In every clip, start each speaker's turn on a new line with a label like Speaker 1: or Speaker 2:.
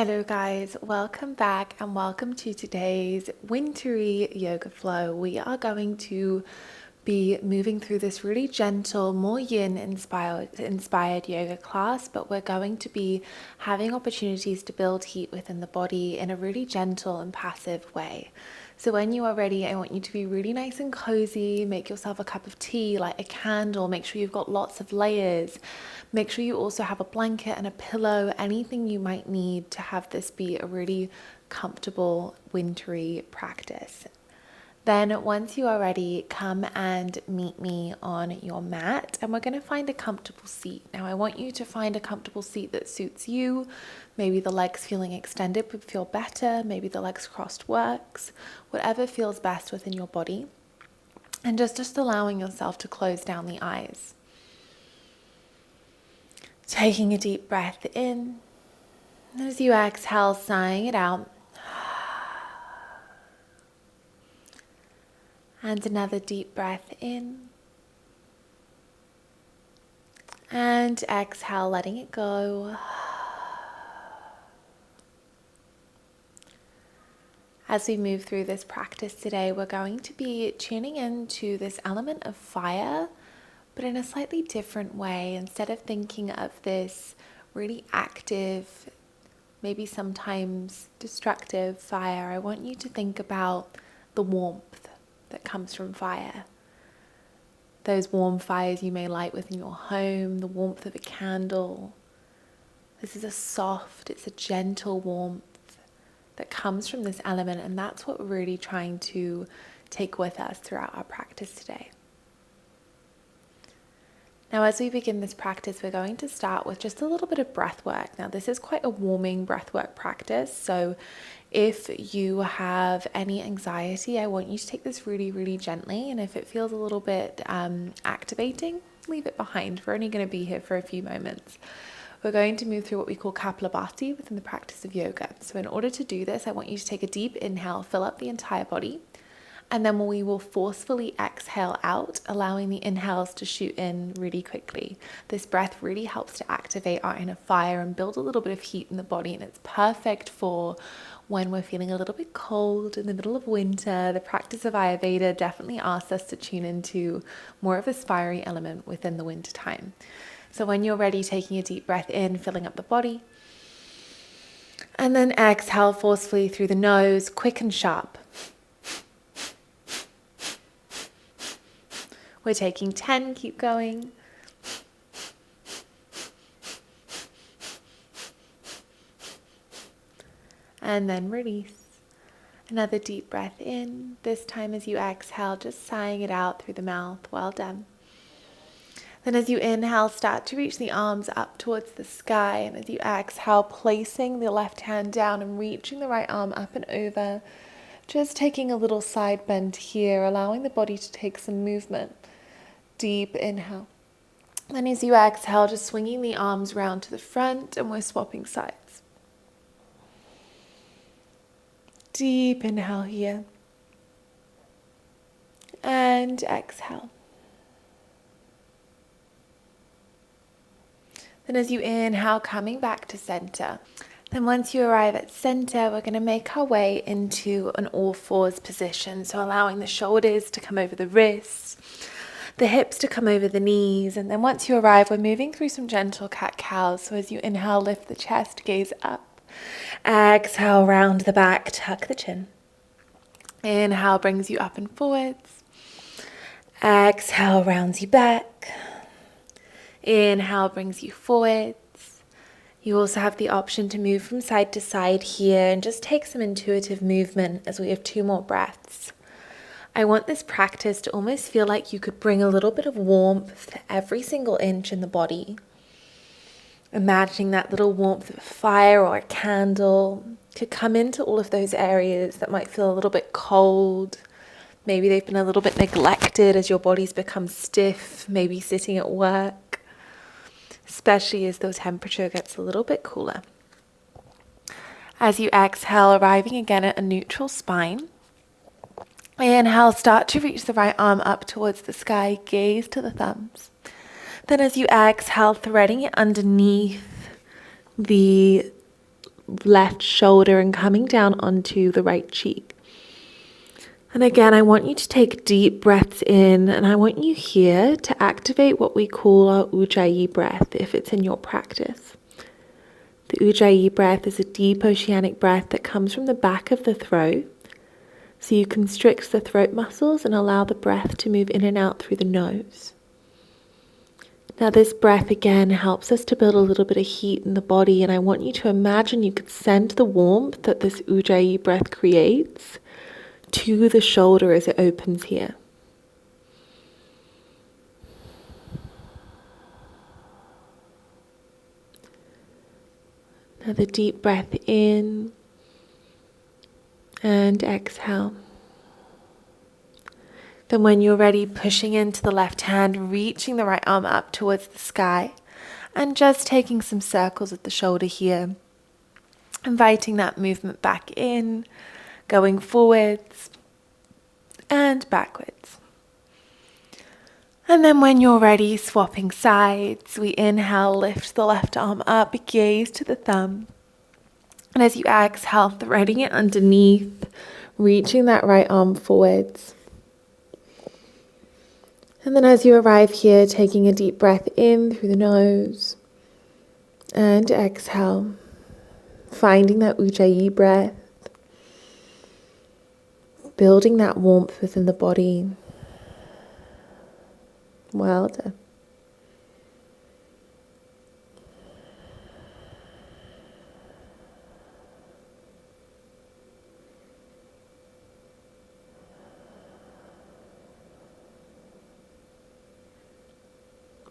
Speaker 1: Hello guys, welcome back and welcome to today's wintry yoga flow. We are going to be moving through this really gentle, more yin inspired yoga class, but we're going to be having opportunities to build heat within the body in a really gentle and passive way. So when you are ready, I want you to be really nice and cozy. Make yourself a cup of tea, light a candle, make sure you've got lots of layers. Make sure you also have a blanket and a pillow, anything you might need to have this be a really comfortable wintry practice. Then once you are ready, come and meet me on your mat and we're going to find a comfortable seat. Now I want you to find a comfortable seat that suits you. Maybe the legs feeling extended would feel better. Maybe the legs crossed works. Whatever feels best within your body. And just allowing yourself to close down the eyes. Taking a deep breath in. As you exhale, sighing it out. And another deep breath in. And exhale, letting it go. As we move through this practice today, we're going to be tuning into this element of fire, but in a slightly different way. Instead of thinking of this really active, maybe sometimes destructive fire, I want you to think about the warmth that comes from fire. Those warm fires you may light within your home, the warmth of a candle. This is a soft, it's a gentle warmth that comes from this element, and that's what we're really trying to take with us throughout our practice today. Now, as we begin this practice, we're going to start with just a little bit of breath work. Now, this is quite a warming breath work practice. So if you have any anxiety, I want you to take this really, really gently. And if it feels a little bit activating, leave it behind. We're only going to be here for a few moments. We're going to move through what we call Kapalabhati within the practice of yoga. So in order to do this, I want you to take a deep inhale, fill up the entire body. And then we will forcefully exhale out, allowing the inhales to shoot in really quickly. This breath really helps to activate our inner fire and build a little bit of heat in the body. And it's perfect for when we're feeling a little bit cold in the middle of winter. The practice of Ayurveda definitely asks us to tune into more of a fiery element within the winter time. So when you're ready, taking a deep breath in, filling up the body. And then exhale forcefully through the nose, quick and sharp. We're taking 10, keep going. And then release. Another deep breath in. This time as you exhale, just sighing it out through the mouth. Well done. Then as you inhale, start to reach the arms up towards the sky. And as you exhale, placing the left hand down and reaching the right arm up and over. Just taking a little side bend here, allowing the body to take some movement. Deep inhale. Then as you exhale, just swinging the arms round to the front and we're swapping sides. Deep inhale here. And exhale. Then as you inhale, coming back to center. Then once you arrive at center, we're going to make our way into an all fours position. So allowing the shoulders to come over the wrists, the hips to come over the knees. And then once you arrive, we're moving through some gentle cat-cows. So as you inhale, lift the chest, gaze up. Exhale, round the back, tuck the chin. Inhale brings you up and forwards. Exhale, rounds you back. Inhale brings you forwards. You also have the option to move from side to side here and just take some intuitive movement as we have 2 more breaths. I want this practice to almost feel like you could bring a little bit of warmth to every single inch in the body. Imagining that little warmth of a fire or a candle could come into all of those areas that might feel a little bit cold. Maybe they've been a little bit neglected as your body's become stiff, maybe sitting at work, especially as the temperature gets a little bit cooler. As you exhale, arriving again at a neutral spine. Inhale, start to reach the right arm up towards the sky, gaze to the thumbs. Then as you exhale, threading it underneath the left shoulder and coming down onto the right cheek. And again, I want you to take deep breaths in, and I want you here to activate what we call our Ujjayi breath if it's in your practice. The Ujjayi breath is a deep oceanic breath that comes from the back of the throat. So you constrict the throat muscles and allow the breath to move in and out through the nose. Now this breath again helps us to build a little bit of heat in the body, and I want you to imagine you could send the warmth that this Ujjayi breath creates to the shoulder as it opens here. Another deep breath in and exhale. Then when you're ready, pushing into the left hand, reaching the right arm up towards the sky, and just taking some circles at the shoulder here, inviting that movement back in, going forwards and backwards. And then when you're ready, swapping sides, we inhale, lift the left arm up, gaze to the thumb. And as you exhale, threading it underneath, reaching that right arm forwards. And then as you arrive here, taking a deep breath in through the nose and exhale, finding that Ujjayi breath, building that warmth within the body. Well done.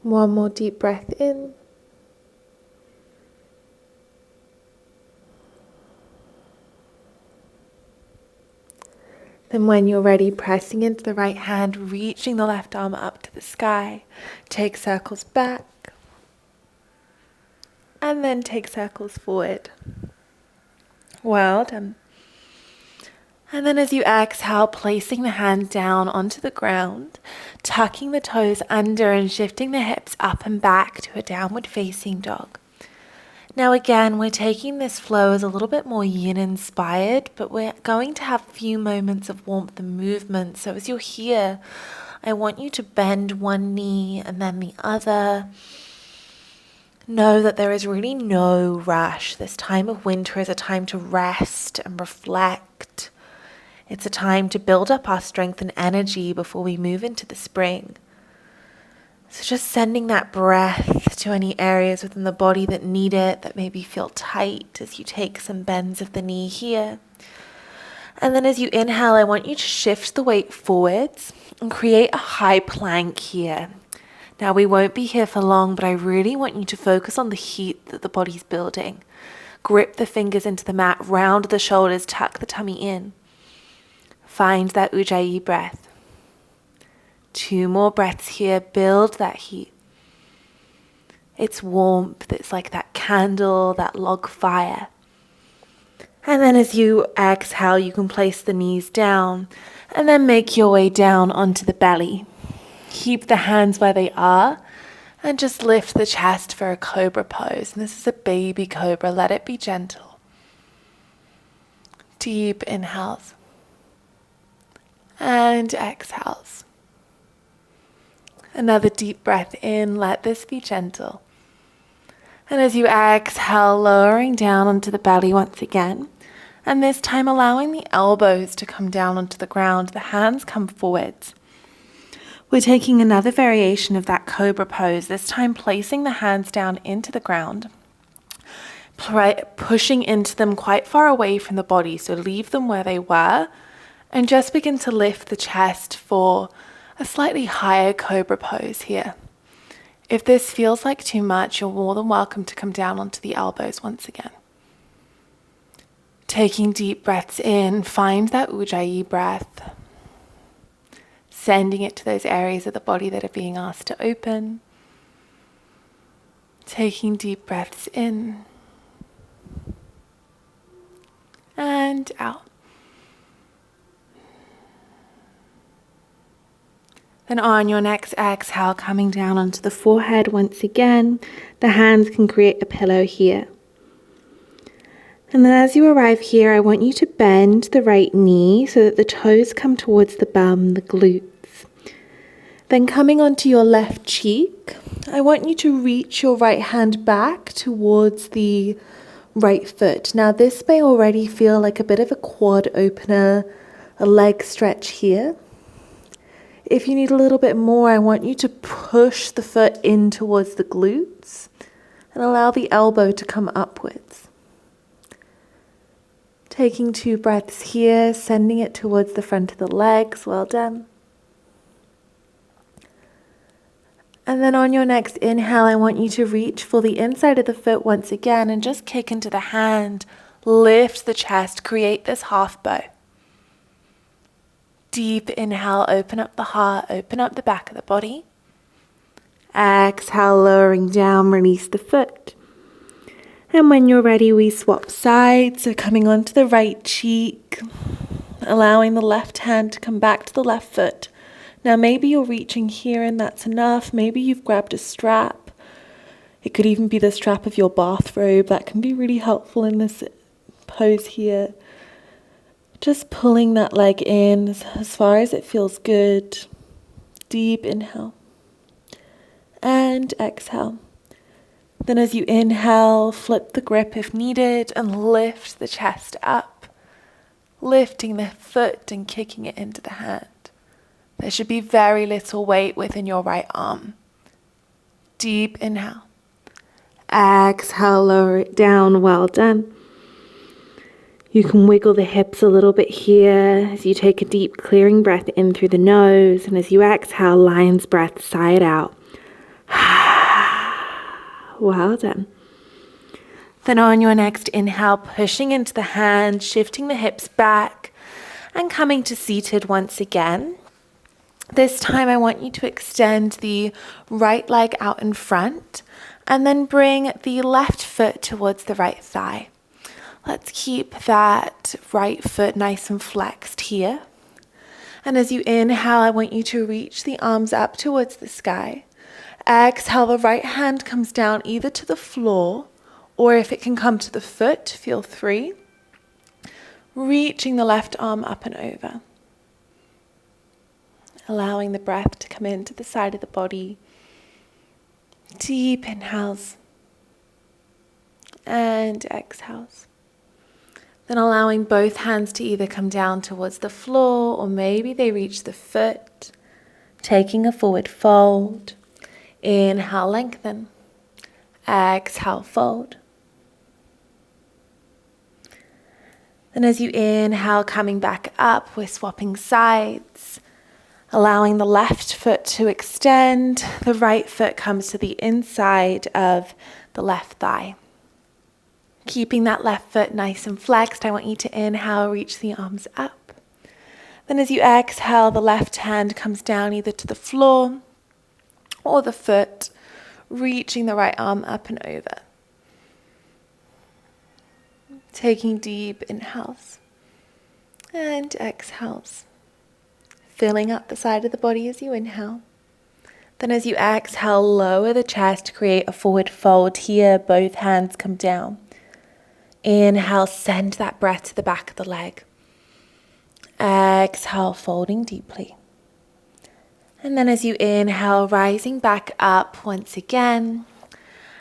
Speaker 1: One more deep breath in. Then when you're ready, pressing into the right hand, reaching the left arm up to the sky. Take circles back. And then take circles forward. Well done. And then as you exhale, placing the hand down onto the ground, tucking the toes under and shifting the hips up and back to a downward facing dog. Now again, we're taking this flow as a little bit more yin inspired, but we're going to have a few moments of warmth and movement. So as you're here, I want you to bend one knee and then the other. Know that there is really no rush. This time of winter is a time to rest and reflect. It's a time to build up our strength and energy before we move into the spring. So just sending that breath to any areas within the body that need it, that maybe feel tight as you take some bends of the knee here. And then as you inhale, I want you to shift the weight forwards and create a high plank here. Now we won't be here for long, but I really want you to focus on the heat that the body's building. Grip the fingers into the mat, round the shoulders, tuck the tummy in. Find that Ujjayi breath. 2 more breaths here, build that heat. It's warmth, it's like that candle, that log fire. And then as you exhale, you can place the knees down and then make your way down onto the belly. Keep the hands where they are and just lift the chest for a cobra pose. And this is a baby cobra, let it be gentle. Deep inhales and exhales. Another deep breath in, let this be gentle. And as you exhale, lowering down onto the belly once again. And this time allowing the elbows to come down onto the ground, the hands come forwards. We're taking another variation of that cobra pose, this time placing the hands down into the ground, pushing into them quite far away from the body, so leave them where they were, and just begin to lift the chest for a slightly higher cobra pose here. If this feels like too much, you're more than welcome to come down onto the elbows once again. Taking deep breaths in, find that Ujjayi breath. Sending it to those areas of the body that are being asked to open. Taking deep breaths in and out. Then on your next exhale, coming down onto the forehead once again. The hands can create a pillow here. And then as you arrive here, I want you to bend the right knee so that the toes come towards the bum, the glutes. Then coming onto your left cheek, I want you to reach your right hand back towards the right foot. Now this may already feel like a bit of a quad opener, a leg stretch here. If you need a little bit more, I want you to push the foot in towards the glutes and allow the elbow to come upwards. Taking 2 breaths here, sending it towards the front of the legs. Well done. And then on your next inhale, I want you to reach for the inside of the foot once again and just kick into the hand. Lift the chest, create this half bow. Deep inhale, open up the heart, open up the back of the body. Exhale, lowering down, release the foot. And when you're ready, we swap sides. So coming onto the right cheek, allowing the left hand to come back to the left foot. Now maybe you're reaching here and that's enough. Maybe you've grabbed a strap. It could even be the strap of your bathrobe. That can be really helpful in this pose here. Just pulling that leg in as far as it feels good. Deep inhale. And exhale. Then as you inhale, flip the grip if needed and lift the chest up, lifting the foot and kicking it into the hand. There should be very little weight within your right arm. Deep inhale. Exhale, lower it down. Well done. You can wiggle the hips a little bit here as you take a deep clearing breath in through the nose, and as you exhale, lion's breath, sigh it out. Well done. Then on your next inhale, pushing into the hand, shifting the hips back and coming to seated once again. This time I want you to extend the right leg out in front and then bring the left foot towards the right thigh. Let's keep that right foot nice and flexed here. And as you inhale, I want you to reach the arms up towards the sky. Exhale, the right hand comes down either to the floor or if it can come to the foot, feel free. Reaching the left arm up and over. Allowing the breath to come into the side of the body. Deep inhales and exhales. Then allowing both hands to either come down towards the floor or maybe they reach the foot. Taking a forward fold. Inhale, lengthen. Exhale, fold. Then as you inhale, coming back up, we're swapping sides. Allowing the left foot to extend. The right foot comes to the inside of the left thigh. Keeping that left foot nice and flexed, I want you to inhale, reach the arms up. Then as you exhale, the left hand comes down either to the floor or the foot, reaching the right arm up and over. Taking deep inhales and exhales. Filling up the side of the body as you inhale. Then as you exhale, lower the chest, create a forward fold here, both hands come down. Inhale, send that breath to the back of the leg. Exhale, folding deeply. And then as you inhale, rising back up once again,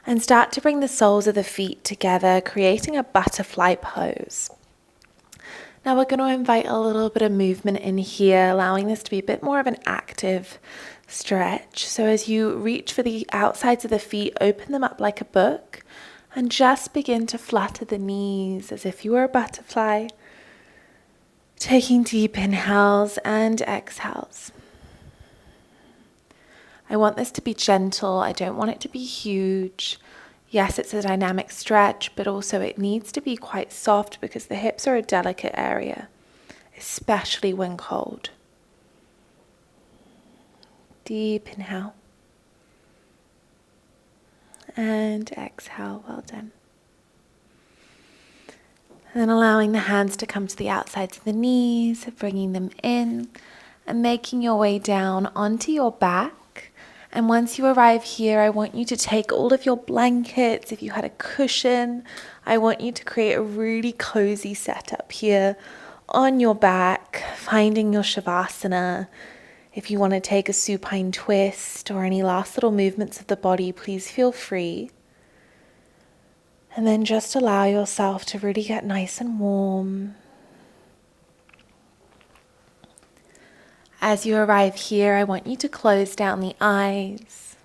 Speaker 1: and start to bring the soles of the feet together, creating a butterfly pose. Now we're going to invite a little bit of movement in here, allowing this to be a bit more of an active stretch. So as you reach for the outsides of the feet, open them up like a book, and just begin to flutter the knees as if you were a butterfly. Taking deep inhales and exhales. I want this to be gentle. I don't want it to be huge. Yes, it's a dynamic stretch, but also it needs to be quite soft because the hips are a delicate area, especially when cold. Deep inhale. And exhale. Well done. And then allowing the hands to come to the outsides of the knees, bringing them in and making your way down onto your back. And once you arrive here, I want you to take all of your blankets. If you had a cushion, I want you to create a really cozy setup here on your back, finding your Shavasana. If you want to take a supine twist or any last little movements of the body, please feel free. And then just allow yourself to really get nice and warm. As you arrive here, I want you to close down the eyes,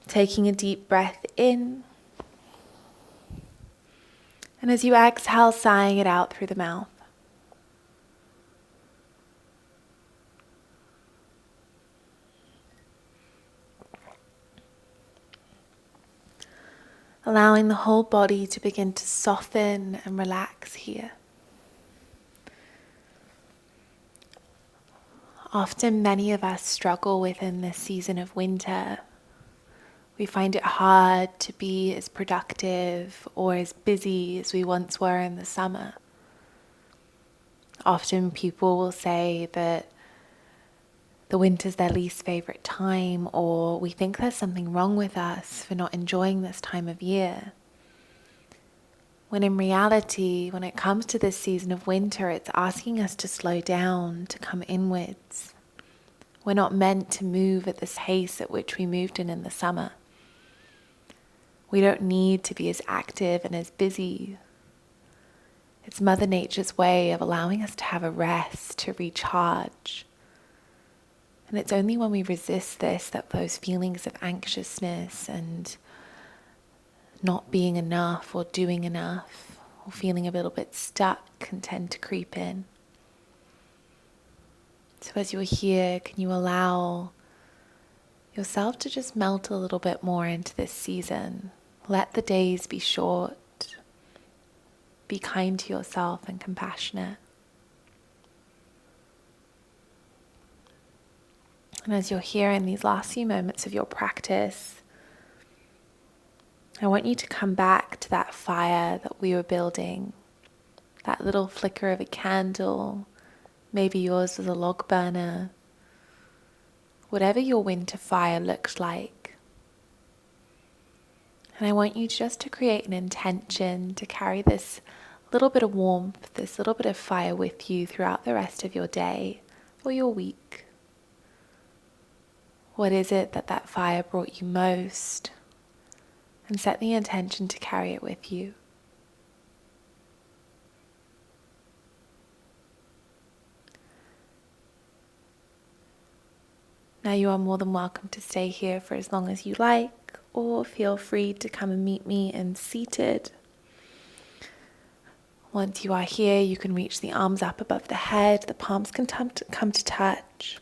Speaker 1: taking a deep breath in. And as you exhale, sighing it out through the mouth. Allowing the whole body to begin to soften and relax here. Often many of us struggle within this season of winter. We find it hard to be as productive or as busy as we once were in the summer. Often people will say that the winter's their least favorite time, or we think there's something wrong with us for not enjoying this time of year. When in reality, when it comes to this season of winter, it's asking us to slow down, to come inwards. We're not meant to move at this pace at which we moved in the summer. We don't need to be as active and as busy. It's Mother Nature's way of allowing us to have a rest, to recharge. And it's only when we resist this that those feelings of anxiousness and not being enough or doing enough or feeling a little bit stuck can tend to creep in. So as you're here, can you allow yourself to just melt a little bit more into this season? Let the days be short. Be kind to yourself and compassionate. And as you're here in these last few moments of your practice, I want you to come back to that fire that we were building, that little flicker of a candle. Maybe yours was a log burner. Whatever your winter fire looks like. And I want you just to create an intention to carry this little bit of warmth, this little bit of fire with you throughout the rest of your day or your week. What is it that fire brought you most? And set the intention to carry it with you. Now you are more than welcome to stay here for as long as you like, or feel free to come and meet me in seated. Once you are here, you can reach the arms up above the head, the palms can come to touch.